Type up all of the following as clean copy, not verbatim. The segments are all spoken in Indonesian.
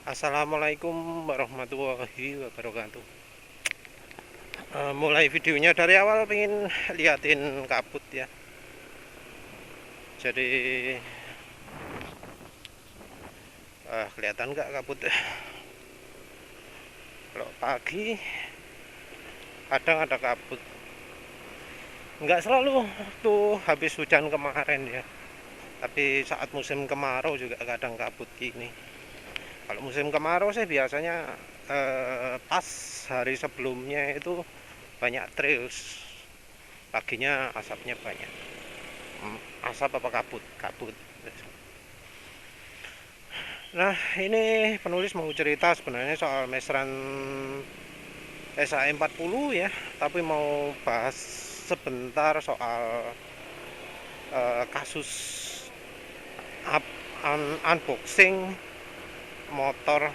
Assalamualaikum warahmatullahi wabarakatuh. Mulai videonya dari awal pengen liatin kabut ya. Jadi kelihatan nggak kabut? Kalau pagi kadang ada kabut. Nggak selalu tuh habis hujan kemarin ya. Tapi saat musim kemarau juga kadang kabut gini. Kalau musim kemarau sih biasanya pas hari sebelumnya itu banyak trails. Paginya asapnya banyak. Asap apa kabut? Kabut. Nah, ini penulis mau cerita sebenarnya soal mesran SAE 40 ya, tapi mau bahas sebentar soal kasus unboxing motor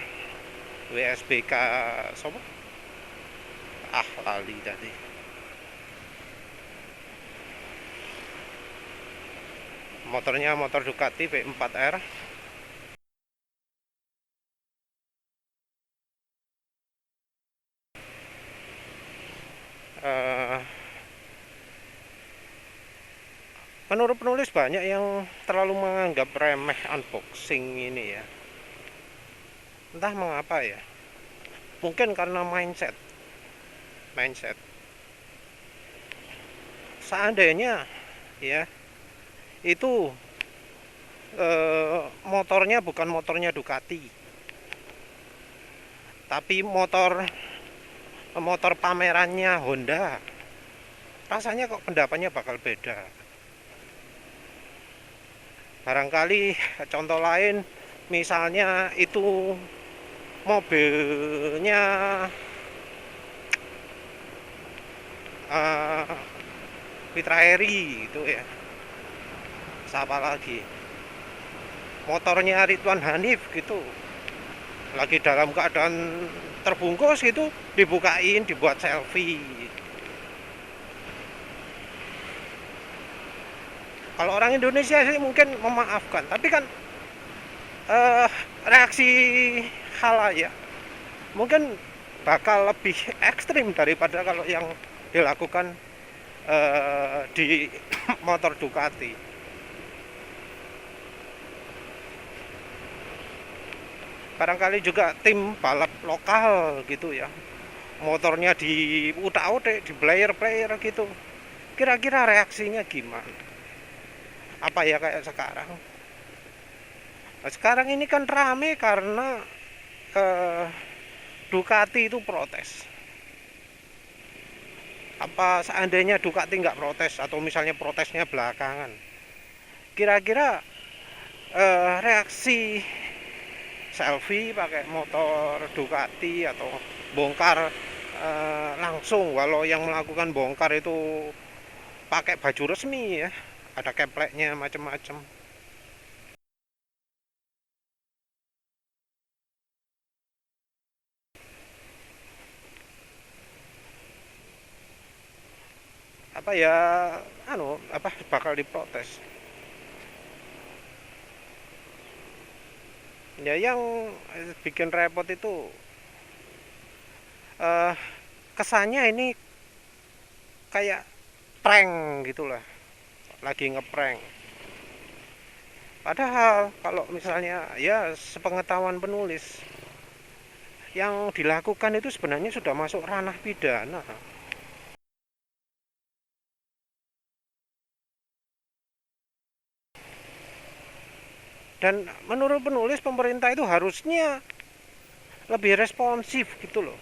WSBK sopo? Lali tadi. Motornya motor Ducati V4R. Eh, Menurut penulis banyak yang terlalu menganggap remeh unboxing ini ya. Entah mengapa ya. Mungkin karena mindset. Seandainya ya itu motornya bukan motornya Ducati, tapi motor motor pamerannya Honda, rasanya kok pendapatnya bakal beda. Barangkali contoh lain, misalnya itu mobilnya uh, Fitra Eri itu ya, siapa lagi, motornya Ridwan Hanif gitu, lagi dalam keadaan terbungkus gitu, dibukain, dibuat selfie. Kalau orang Indonesia sih mungkin memaafkan, tapi kan eh, reaksi halayak mungkin bakal lebih ekstrim daripada kalau yang dilakukan di motor Ducati. Barangkali juga tim balap lokal gitu ya, motornya di utak-utik, di player-player gitu. Kira-kira reaksinya gimana? Apa ya kayak sekarang? Nah, sekarang ini kan rame karena eh, Ducati itu protes. Apa seandainya Ducati nggak protes atau misalnya protesnya belakangan? Kira-kira reaksi selfie pakai motor Ducati atau bongkar langsung, walau yang melakukan bongkar itu pakai baju resmi ya, ada kepleknya macam-macam. Apa ya, apa bakal diprotes ya. Yang bikin repot itu eh, kesannya ini kayak prank gitulah, lagi ngeprank. Padahal kalau misalnya ya sepengetahuan penulis, yang dilakukan itu sebenarnya sudah masuk ranah pidana. Dan menurut penulis, pemerintah itu harusnya lebih responsif gitu loh.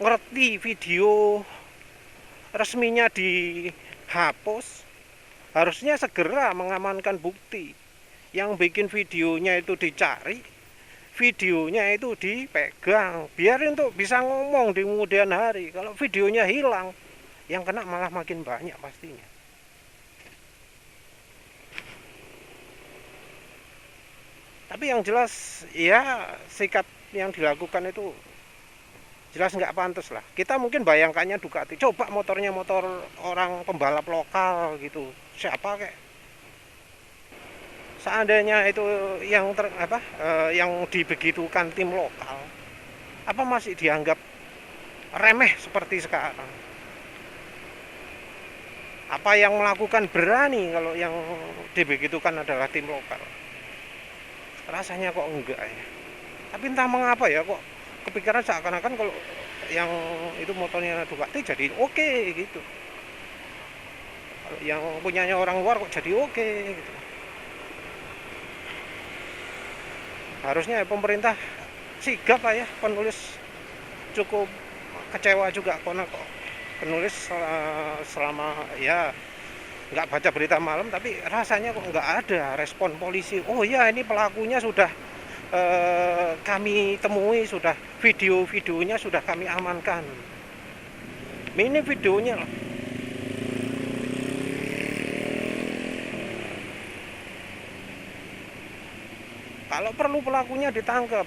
Ngerti video resminya dihapus, harusnya segera mengamankan bukti. Yang bikin videonya itu dicari, videonya itu dipegang, biar untuk bisa ngomong di kemudian hari. Kalau videonya hilang, yang kena malah makin banyak pastinya. Tapi yang jelas ya, sikap yang dilakukan itu jelas nggak pantas lah. Kita mungkin bayangkannya Ducati, coba motornya motor orang pembalap lokal gitu, siapa kayak Seandainya itu yang dibegitukan tim lokal, apa masih dianggap remeh seperti sekarang? Apa yang melakukan berani kalau yang dibegitukan adalah tim lokal? Rasanya kok enggak ya. Tapi entah mengapa ya kok kepikiran seakan-akan kalau yang itu motornya Ducati jadi oke gitu. Kalau yang punyanya orang luar kok jadi oke gitu. Harusnya pemerintah sigap lah ya, penulis cukup kecewa juga karena kok penulis selama ya nggak baca berita malam, tapi rasanya kok nggak ada respon polisi. Oh ya, ini pelakunya sudah kami temui, sudah videonya sudah kami amankan. Ini videonya loh. Kalau perlu pelakunya ditangkap,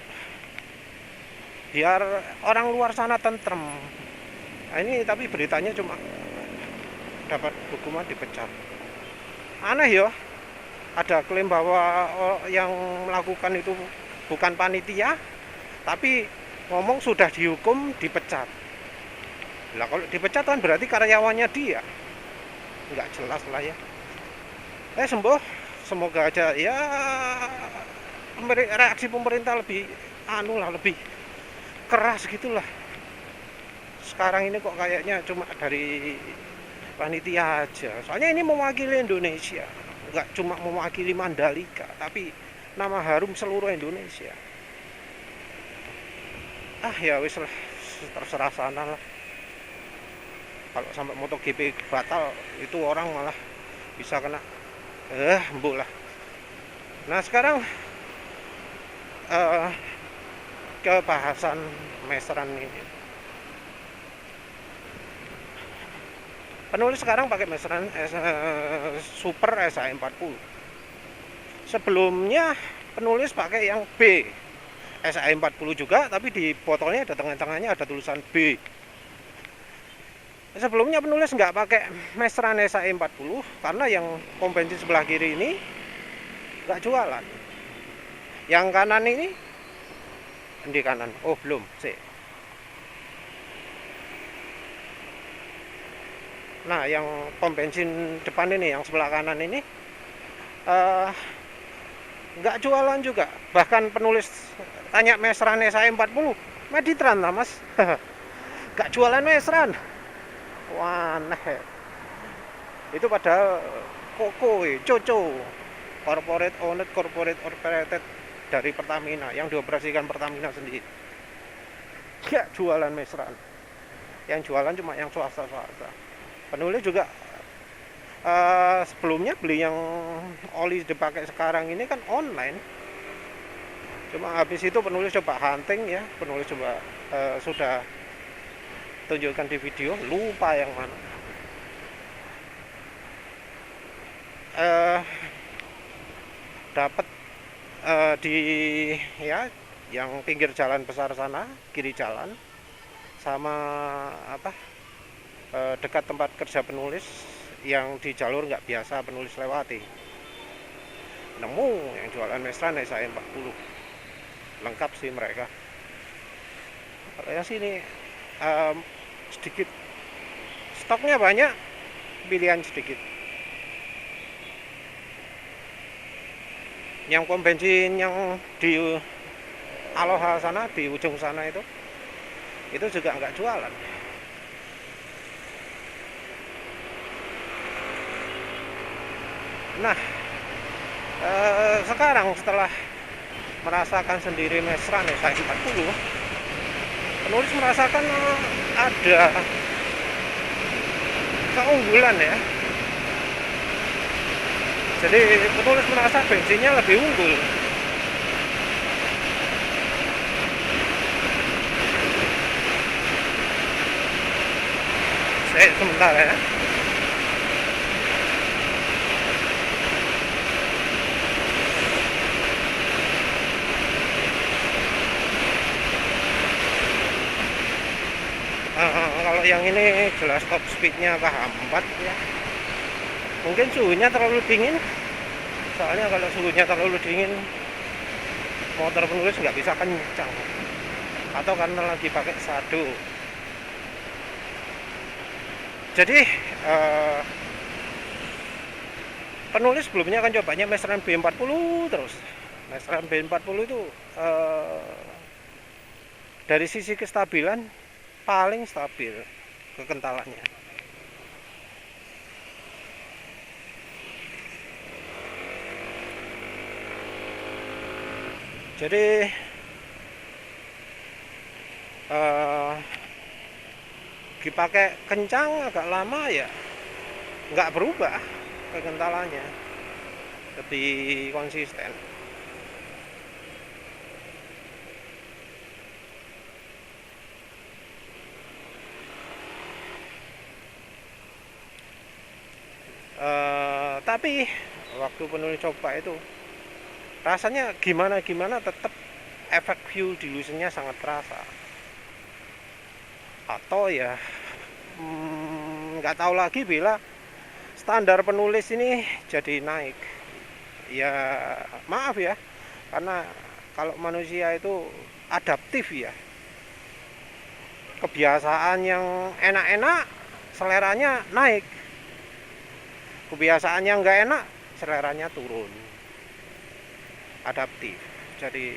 biar orang luar sana tentrem. Nah, ini tapi beritanya cuma dapat hukuman dipecat. Aneh ya, ada klaim bahwa yang melakukan itu bukan panitia, tapi ngomong sudah dihukum dipecat. Lah kalau dipecat kan berarti karyawannya dia, nggak jelas lah ya. Semoga aja ya reaksi pemerintah lebih lebih keras gitulah. Sekarang ini kok kayaknya cuma dari panitia aja. Soalnya ini mewakili Indonesia, nggak cuma mewakili Mandalika, tapi nama harum seluruh Indonesia. Ya wis lah, terserah sana lah. Kalau sampai MotoGP batal, itu orang malah bisa kena embuk lah. Nah sekarang ke bahasan meseran ini. Penulis sekarang pakai meseran Super SAE40. Sebelumnya penulis pakai yang B SAE40 juga, tapi di botolnya ada tengah-tengahnya ada tulisan B. Sebelumnya penulis nggak pakai meseran SAE40 karena yang pom bensin sebelah kiri ini nggak jualan. Yang kanan ini di kanan, belum sih. Nah yang pom bensin depan ini, yang sebelah kanan ini nggak jualan juga. Bahkan penulis tanya meseran SAE40, Meditran lah mas. Nggak jualan meseran. Wah aneh. Itu padahal Coco corporate owned, corporate operated dari Pertamina, yang dioperasikan Pertamina sendiri. Gak jualan meseran. Yang jualan cuma yang swasta-swasta. Penulis juga sebelumnya beli yang oli dipakai sekarang ini kan online. Cuma habis itu penulis coba hunting ya, penulis coba sudah tunjukkan di video, lupa yang mana. Dapat di ya yang pinggir jalan besar sana, kiri jalan, sama dekat tempat kerja penulis yang di jalur nggak biasa penulis lewati. Nemu yang jualan meseran SAE40, lengkap sih mereka. Kalau yang sini sedikit, stoknya banyak, pilihan sedikit. Yang pom bensin yang di Aloha sana, di ujung sana itu juga nggak jualan. Nah sekarang setelah merasakan sendiri meseran SAE40, penulis merasakan ada keunggulan ya. Jadi penulis merasa bensinnya lebih unggul. Sebentar ya. Kalau yang ini jelas top speednya kehambat ya. Mungkin suhunya terlalu dingin. Soalnya kalau suhunya terlalu dingin, motor penulis nggak bisa kencang, atau karena lagi pakai sado. Jadi penulis sebelumnya kan cobanya meteran B40 terus. Meteran B40 itu dari sisi kestabilan paling stabil kekentalannya. Jadi dipakai kencang agak lama ya nggak berubah kekentalannya, lebih konsisten. Tapi waktu penulis coba itu rasanya gimana tetap efek fuel dilutionnya sangat terasa. Atau ya nggak tahu lagi bila standar penulis ini jadi naik. Ya maaf ya, karena kalau manusia itu adaptif ya, kebiasaan yang enak-enak seleranya naik, kebiasaan yang nggak enak seleranya turun. Adaptif. Jadi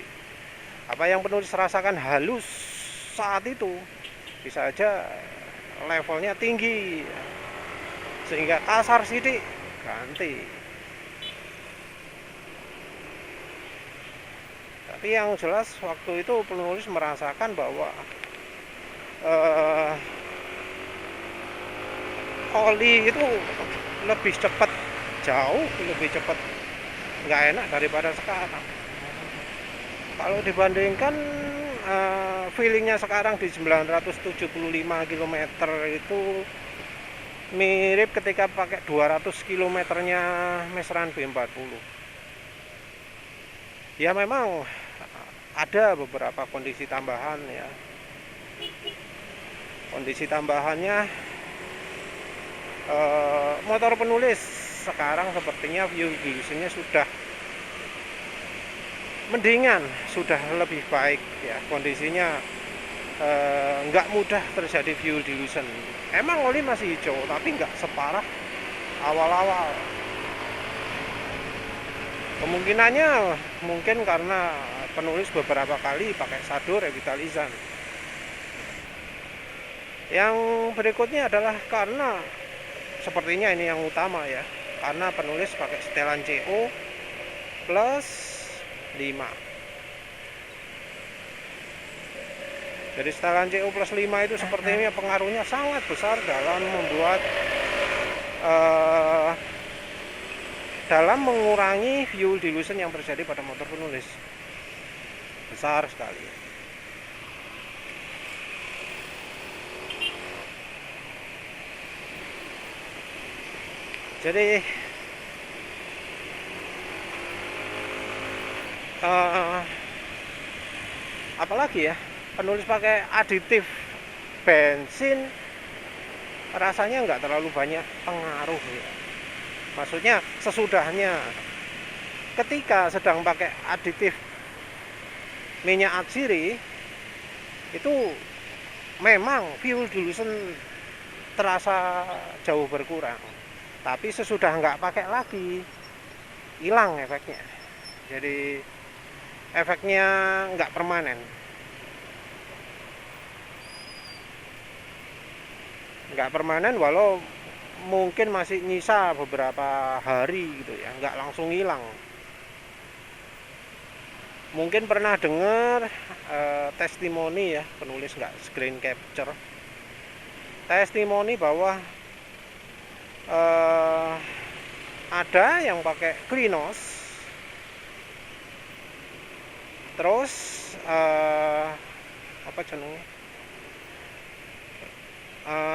apa yang penulis rasakan halus saat itu bisa aja levelnya tinggi, sehingga kasar sidik ganti. Tapi yang jelas waktu itu penulis merasakan bahwa oli itu lebih cepat, jauh lebih cepat nggak enak daripada sekarang. Kalau dibandingkan feelingnya sekarang di 975 km itu mirip ketika pakai 200 km nya meteran B40. Ya memang ada beberapa kondisi tambahan ya. Kondisi tambahannya motor penulis sekarang sepertinya fuel dilutionnya sudah mendingan, sudah lebih baik ya kondisinya. Nggak mudah terjadi fuel dilution. Emang oli masih hijau tapi nggak separah awal-awal. Kemungkinannya mungkin karena penulis beberapa kali pakai sado revitalizan. Yang berikutnya adalah karena sepertinya ini yang utama ya, karena penulis pakai setelan CO plus 5. Jadi setelan CO plus 5 itu sepertinya pengaruhnya sangat besar dalam membuat dalam mengurangi fuel dilution yang terjadi pada motor penulis. Besar sekali. Jadi apalagi ya, penulis pakai aditif bensin rasanya nggak terlalu banyak pengaruh ya. Maksudnya sesudahnya, ketika sedang pakai aditif minyak atsiri itu memang fuel dilution terasa jauh berkurang. Tapi sesudah nggak pakai lagi hilang efeknya. Jadi efeknya nggak permanen. Nggak permanen walau mungkin masih nyisa beberapa hari gitu ya, nggak langsung hilang. Mungkin pernah dengar testimoni ya, penulis nggak screen capture, testimoni bahwa ada yang pakai Klinos, terus apa jenenge,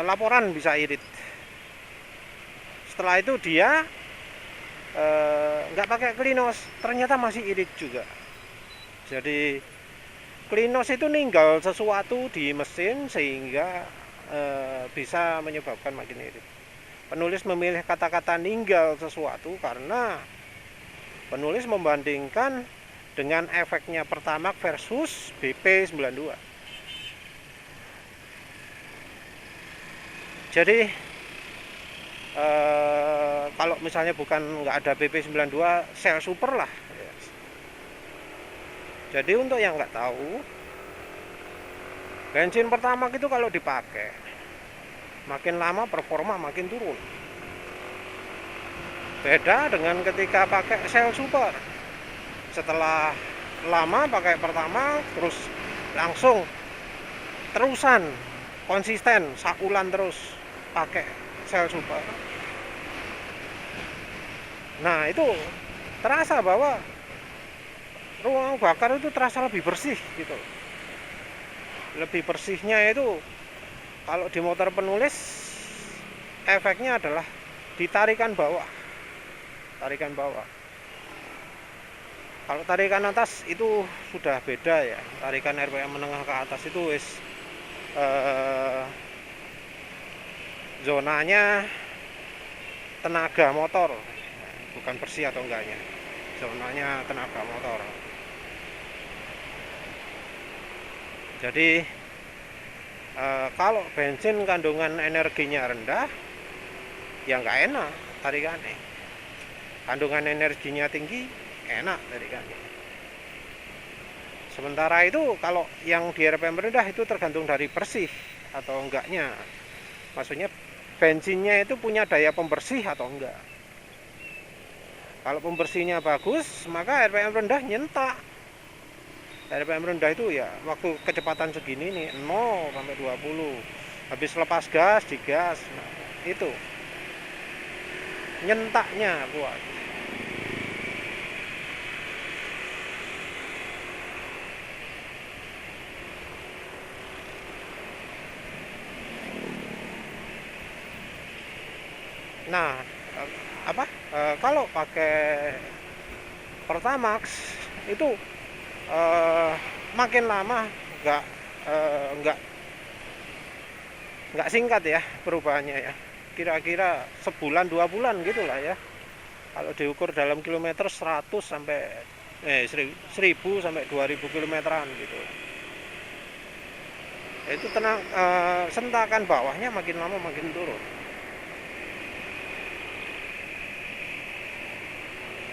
laporan bisa irit. Setelah itu dia nggak pakai Klinos, ternyata masih irit juga. Jadi Klinos itu ninggal sesuatu di mesin sehingga bisa menyebabkan makin irit. Penulis memilih kata-kata ninggal sesuatu karena Penulis membandingkan dengan efeknya Pertamax versus BP92. Jadi kalau misalnya nggak ada BP92, sel super lah. Jadi untuk yang nggak tahu, bensin Pertamax itu kalau dipakai makin lama performa makin turun. Beda dengan ketika pakai sel super. Setelah lama pakai Pertamax terus langsung terusan konsisten sakulan terus pakai sel super. Nah, itu terasa bahwa ruang bakar itu terasa lebih bersih gitu. Lebih bersihnya itu kalau di motor penulis efeknya adalah di tarikan bawah. Tarikan bawah. Kalau tarikan atas itu sudah beda ya. Tarikan RPM menengah ke atas itu zonanya tenaga motor, bukan bersih atau enggaknya. Zonanya tenaga motor. Jadi kalau bensin kandungan energinya rendah, ya nggak enak tarikannya. Kandungan energinya tinggi, enak tarikannya. Sementara itu kalau yang di RPM rendah itu tergantung dari bersih atau enggaknya. Maksudnya bensinnya itu punya daya pembersih atau enggak. Kalau pembersihnya bagus, maka RPM rendah nyentak. RPM rendah itu ya waktu kecepatan segini nih 0 sampai 20. Habis lepas gas, digas. Nah, itu nyentaknya kuat. Nah, kalau pakai Pertamax itu makin lama nggak singkat ya perubahannya ya. Kira-kira sebulan 2 bulan gitulah ya. Kalau diukur dalam kilometer 100 sampai 1000 sampai 2000 kilometeran gitu. Itu sentakan bawahnya makin lama makin turun.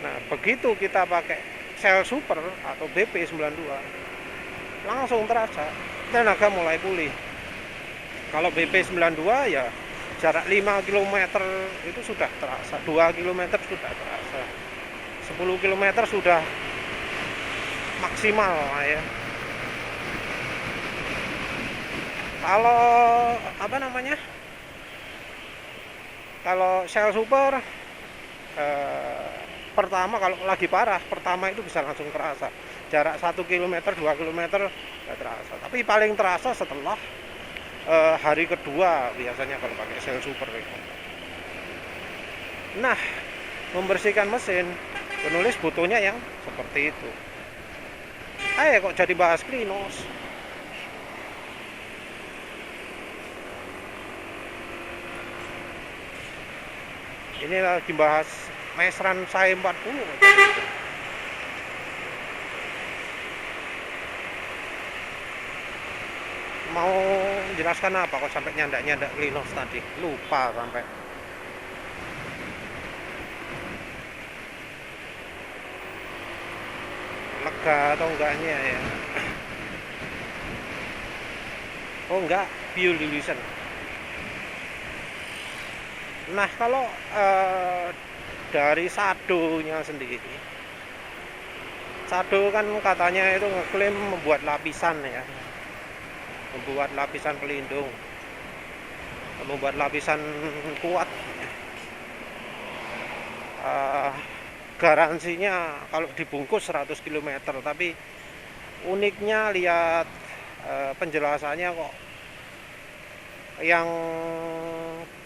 Nah, begitu kita pakai sel super atau BP92, langsung terasa tenaga mulai pulih. Kalau BP92 ya jarak 5 km itu sudah terasa, 2 km sudah terasa, 10 km sudah maksimal ya. Kalau kalau sel super pertama kalau lagi parah, pertama itu bisa langsung terasa. Jarak 1 km, 2 km nggak terasa. Tapi paling terasa setelah hari kedua biasanya kalau pakai sel super itu. Nah, membersihkan mesin, penulis butuhnya yang seperti itu. Kok jadi bahas Klinos. Ini lagi bahas Mesran Sai 40. Mau menjelaskan apa kok sampai nyandak-nyandak Klinos tadi? Lupa sampai. Lega atau enggaknya ya? Oh enggak, fuel dilution. Nah, kalau dari Shadow-nya sendiri, Shadow kan katanya itu ngeklaim membuat lapisan ya, membuat lapisan pelindung, membuat lapisan kuat. Garansinya kalau dibungkus 100 km, tapi uniknya lihat penjelasannya kok yang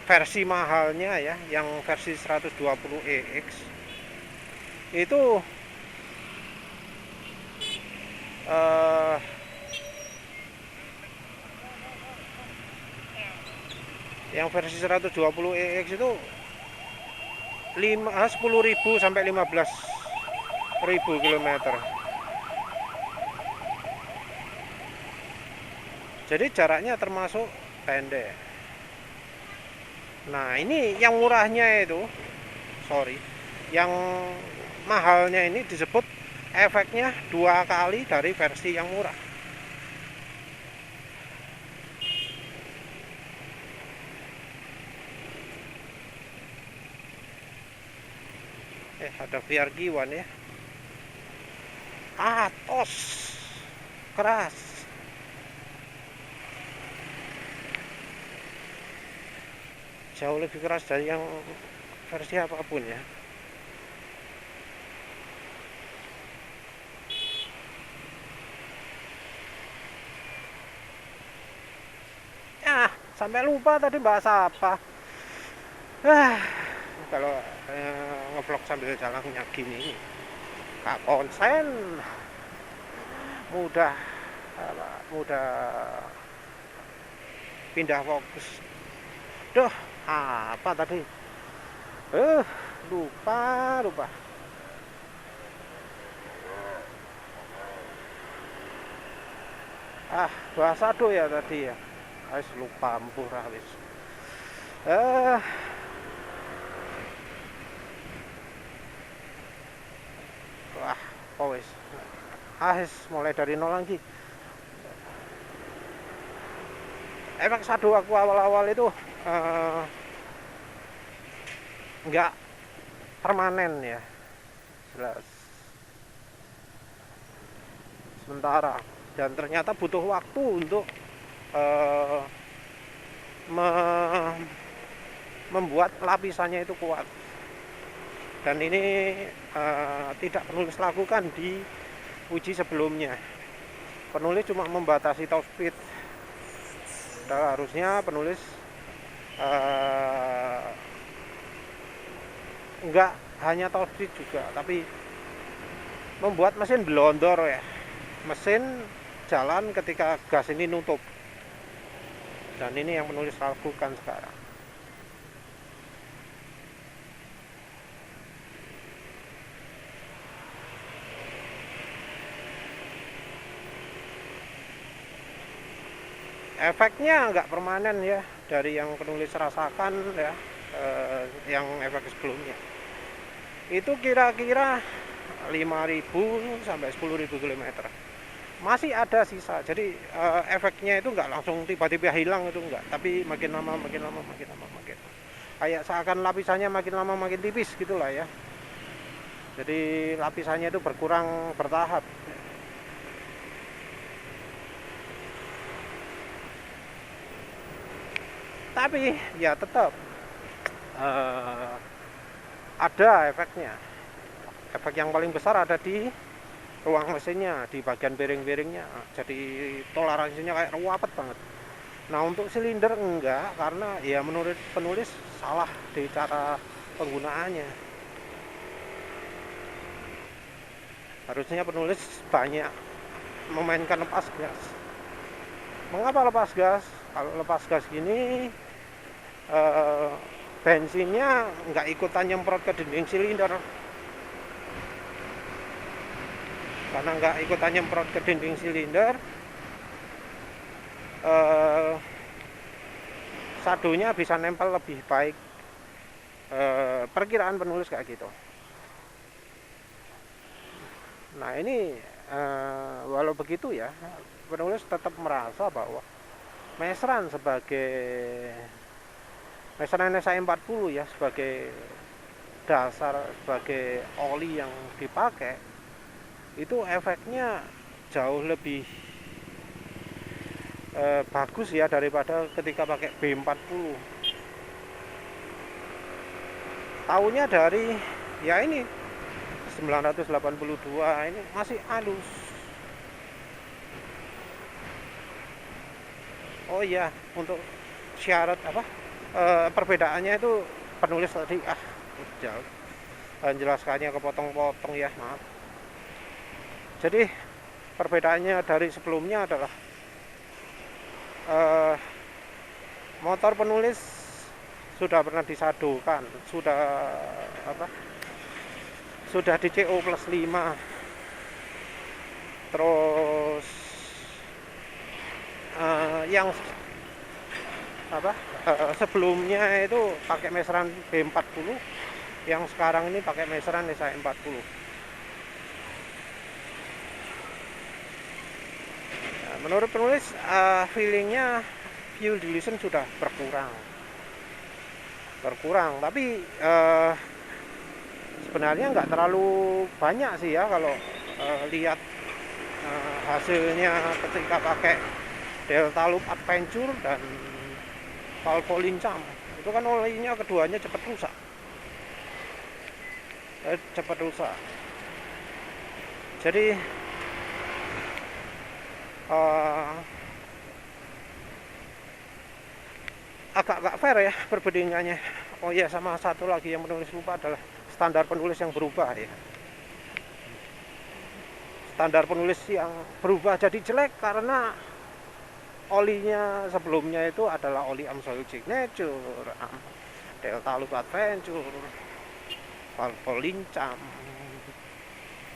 versi mahalnya ya, yang versi 120EX itu yang versi 120EX itu 10.000 sampai 15 km. Jadi jaraknya termasuk pendek. Nah, ini yang murahnya itu, yang mahalnya ini disebut efeknya 2 kali dari versi yang murah. Ada VR Giwan ya. Atos keras. Jauh lebih keras dari yang versi apapun ya. Sampai lupa tadi bahasa apa. Kalau ngevlog sambil jalannya gini gak konsen, mudah pindah fokus. Duh, apa tadi? Lupa. Bahasa do ya tadi ya. Wis lupa mpurah wis. Mulai dari nol lagi. Efek shadow aku awal-awal itu nggak permanen ya, jelas sementara, dan ternyata butuh waktu untuk membuat lapisannya itu kuat. Dan ini tidak penulis lakukan di uji sebelumnya. Penulis cuma membatasi top speed. Harusnya penulis enggak hanya top speed juga, tapi membuat mesin blondor ya. Mesin jalan ketika gas ini nutup. Dan ini yang penulis lakukan sekarang. Efeknya nggak permanen ya, dari yang penulis rasakan ya, yang efek sebelumnya itu kira-kira 5.000 sampai 10.000 km masih ada sisa. Jadi efeknya itu nggak langsung tiba-tiba hilang, itu enggak, tapi makin lama kayak seakan lapisannya makin lama makin tipis gitulah ya. Jadi lapisannya itu berkurang bertahap. Tapi ya tetap ada efeknya. Efek yang paling besar ada di ruang mesinnya, di bagian bearing-bearingnya. Jadi toleransinya kayak ruwet banget. Nah, untuk silinder enggak, karena ya menurut penulis salah di cara penggunaannya. Harusnya penulis banyak memainkan lepas gas. Mengapa lepas gas? Kalau lepas gas gini bensinnya nggak ikutan nyemprot ke dinding silinder. Karena nggak ikutan nyemprot ke dinding silinder, shadow-nya bisa nempel lebih baik. Perkiraan penulis kayak gitu. Nah, ini walau begitu ya, penulis tetap merasa bahwa Mesran NSI40 ya, sebagai dasar, sebagai oli yang dipakai, itu efeknya jauh lebih bagus ya daripada ketika pakai B40. Tahunnya dari ya ini 982 ini masih halus. Oh iya, untuk syarat perbedaannya itu penulis tadi jauh menjelaskannya kepotong-potong ya, maaf. Jadi perbedaannya dari sebelumnya adalah motor sudah pernah disadukan, sudah sudah di CO plus 5. Terus yang sebelumnya itu pakai meseran B40, yang sekarang ini pakai meseran SAE40. Menurut penulis feelingnya fuel dilution sudah berkurang, tapi sebenarnya nggak terlalu banyak sih ya kalau lihat hasilnya ketika pakai Delta Loop Adventure dan Valvoline-Cam. Itu kan olinya keduanya cepat rusak. Jadi agak fair ya perbandingannya. Oh iya, sama satu lagi yang penulis lupa adalah standar penulis yang berubah ya. Standar penulis yang berubah jadi jelek karena olinya sebelumnya itu adalah oli AMSOIL Signature, Delta Loop Adventure, Valvoline-Cam,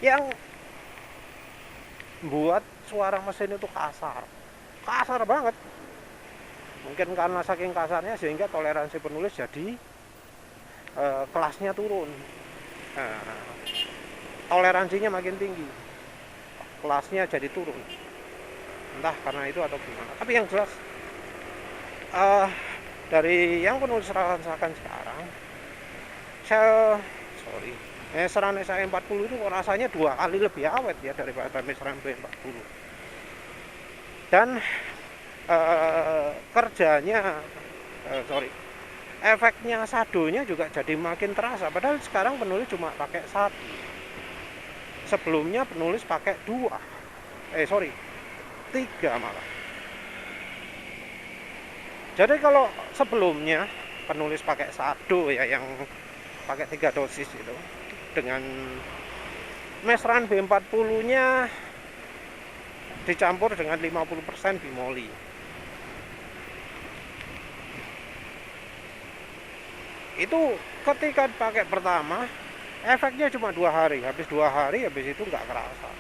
yang buat suara mesin itu kasar banget. Mungkin karena saking kasarnya sehingga toleransi penulis jadi kelasnya turun. Toleransinya makin tinggi, kelasnya jadi turun. Entah karena itu atau gimana. Tapi yang jelas dari yang penulis rasakan sekarang, meseran SAE40 itu rasanya 2 kali lebih awet ya daripada meseran B40. Dan efeknya sadonya juga jadi makin terasa. Padahal sekarang penulis cuma pakai 1. Sebelumnya penulis pakai 3 malah. Jadi kalau sebelumnya penulis pakai sado ya, yang pakai 3 dosis itu, dengan meseran B40 nya dicampur dengan 50% bimoli. Itu ketika pakai pertama efeknya cuma 2 hari, habis itu nggak kerasa.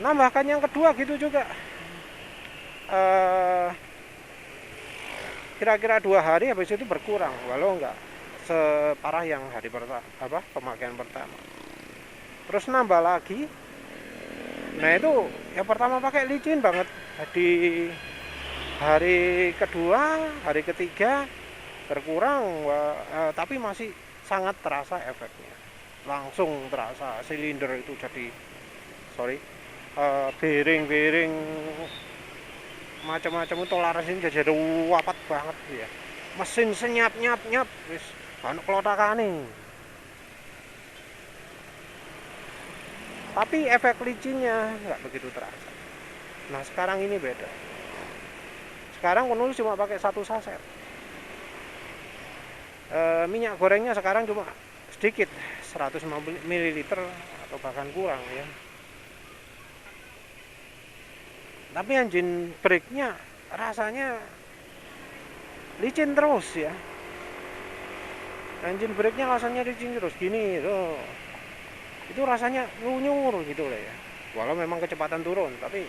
Nah bahkan yang kedua gitu juga, kira-kira 2 hari habis itu berkurang, walau nggak separah yang hari pertama, pemakaian pertama. Terus nambah lagi. Nah itu yang pertama pakai licin banget, di hari kedua, hari ketiga berkurang, tapi masih sangat terasa efeknya. Langsung terasa silinder itu jadi bearing macam-macam itu toleransinya jadi wapat banget ya. Mesin senyap wis banyak kelotakane. Tapi efek licinnya nggak begitu terasa. Nah sekarang ini beda. Sekarang penulis cuma pakai 1 saset. Minyak gorengnya sekarang cuma sedikit, 150 ml atau bahkan kurang ya. Tapi engine brake-nya rasanya licin terus ya. Engine brake-nya rasanya licin terus gini tuh. Itu rasanya lunyur gitu lah ya. Walau memang kecepatan turun, tapi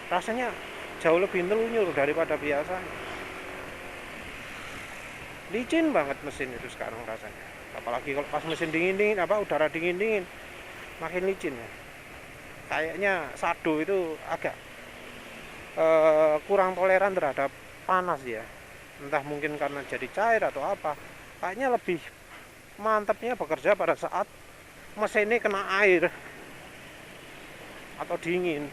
rasanya jauh lebih lunyur daripada biasanya. Licin banget mesin itu sekarang rasanya. Apalagi kalau pas mesin dingin, udara dingin, makin licin ya. Kayaknya sado itu agak kurang toleran terhadap panas ya. Entah mungkin karena jadi cair atau apa. Kayaknya lebih mantapnya bekerja pada saat mesinnya kena air atau dingin.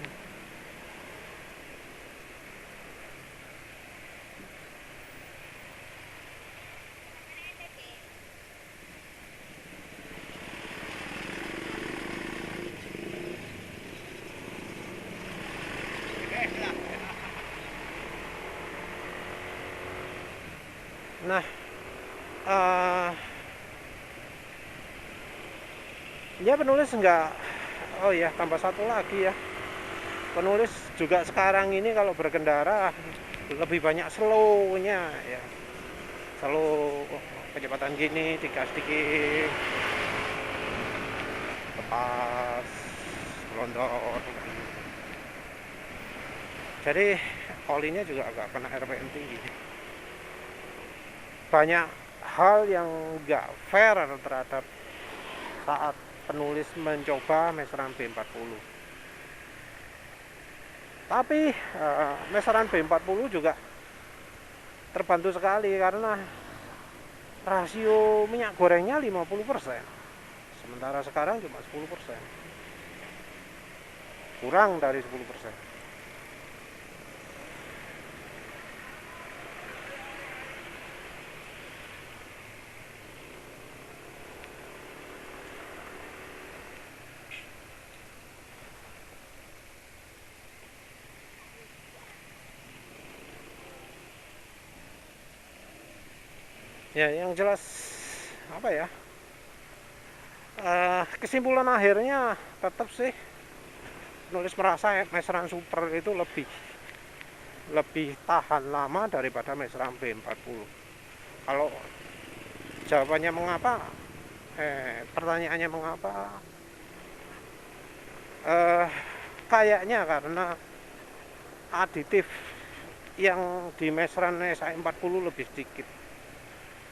Nah, ya penulis enggak. Oh ya, tambah satu lagi ya. Penulis juga sekarang ini kalau berkendara lebih banyak slow-nya ya. Slow kecepatan gini digas dikit lepas melonjor. Jadi olinya juga agak kena RPM tinggi. Banyak hal yang nggak fair terhadap saat penulis mencoba meseran B40. Tapi meseran B40 juga terbantu sekali karena rasio minyak gorengnya 50%. Sementara sekarang cuma 10%. Kurang dari 10%. Ya, yang jelas apa ya? Kesimpulan akhirnya tetap sih penulis merasa meseran super itu lebih tahan lama daripada meseran B40. Kalau jawabannya mengapa? Pertanyaannya mengapa? Kayaknya karena aditif yang di meseran SI40 lebih sedikit.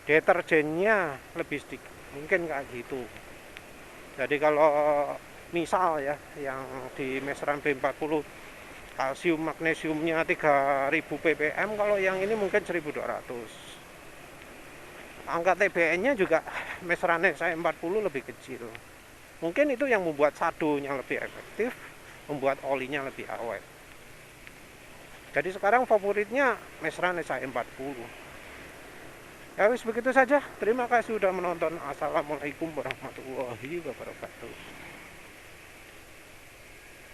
Deterjennya lebih sedikit, mungkin kayak gitu. Jadi kalau misal ya yang di meseran B40 kalsium magnesiumnya 3000 ppm, kalau yang ini mungkin 1200. Angka TBN-nya juga meseran SI40 lebih kecil. Mungkin itu yang membuat sadunya lebih efektif, membuat olinya lebih awet. Jadi sekarang favoritnya meseran SI40. Ya wis begitu saja. Terima kasih sudah menonton. Assalamualaikum warahmatullahi wabarakatuh.